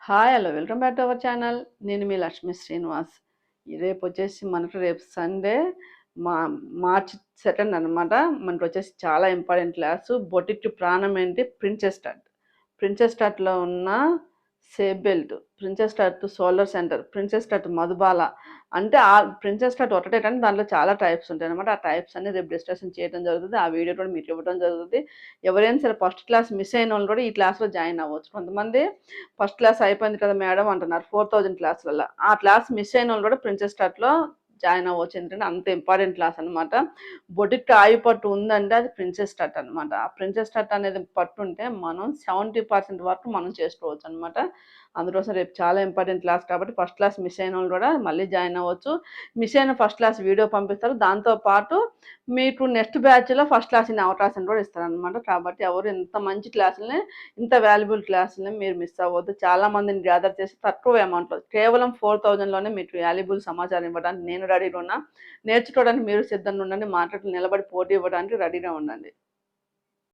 Hi hello welcome back to our channel. నేను మీ లక్ష్మీ శ్రీనివాస్. రేపు Sunday మా మార్చ్ 2 అనమాట. మనకొచ్చేసి చాలా ఇంపార్టెంట్ క్లాసు. బొటిక్ ప్రాణం ఏంటి ప్రిన్సెస్ కట్‌లో ఉన్న safe belt, princess cut shoulder centre, princess cut Madhubala అంటే ప్రిన్సెస్ కట్ ఒకటే కానీ దాంట్లో చాలా టైప్స్ ఉంటాయనమాట. ఆ టైప్స్ అన్ని రేపు డిస్కషన్ చేయడం జరుగుతుంది. ఆ వీడియో కూడా మీకు ఇవ్వడం జరుగుతుంది. ఎవరైనా సరే ఫస్ట్ క్లాస్ మిస్ అయినోళ్ళు కూడా ఈ క్లాస్‌లో జాయిన్ అవ్వచ్చు. కొంతమంది ఫస్ట్ క్లాస్ అయిపోయింది కదా మేడం అంటున్నారు 4000 క్లాసులలో. ఆ క్లాస్ మిస్ అయినోళ్ళు కూడా ప్రిన్సెస్ కట్‌లో జాయిన్ అవ్వచ్చు. ఎందుకంటే అంత ఇంపార్టెంట్ క్లాస్ అనమాట. బొటిక్ ఆయి పట్టు ఉందంటే అది ప్రిన్సెస్ కట్ అనమాట. ఆ ప్రిన్సెస్ కట్ అనేది పట్టుంటే మనం 70% వరకు మనం చేసుకోవచ్చు అనమాట. అందుకోసం రేపు చాలా ఇంపార్టెంట్ క్లాస్ కాబట్టి ఫస్ట్ క్లాస్ మిస్ అయినోళ్ళు కూడా మళ్ళీ జాయిన్ అవ్వచ్చు. మిస్ అయిన ఫస్ట్ క్లాస్ వీడియో పంపిస్తారు. దాంతో పాటు మీకు నెక్స్ట్ బ్యాచ్‌లో ఫస్ట్ క్లాస్ వినే అవకాశం కూడా ఇస్తారనమాట. కాబట్టి ఎవరు ఇంత మంచి క్లాసుల్ని, ఇంత వాల్యుబుల్ క్లాసుల్ని మీరు మిస్ అవ్వద్దు. చాలా మందిని గ్యాదర్ చేసి తక్కువ అమౌంట్‌లో కేవలం 4000లోనే మీకు వాల్యుబుల్ సమాచారం ఇవ్వడానికి నేను రెడీగా ఉన్నా. నేర్చుకోవడానికి మీరు సిద్ధంగా ఉండండి. మార్కెట్‌లో నిలబడి పోటీ ఇవ్వడానికి రెడీగా ఉండండి.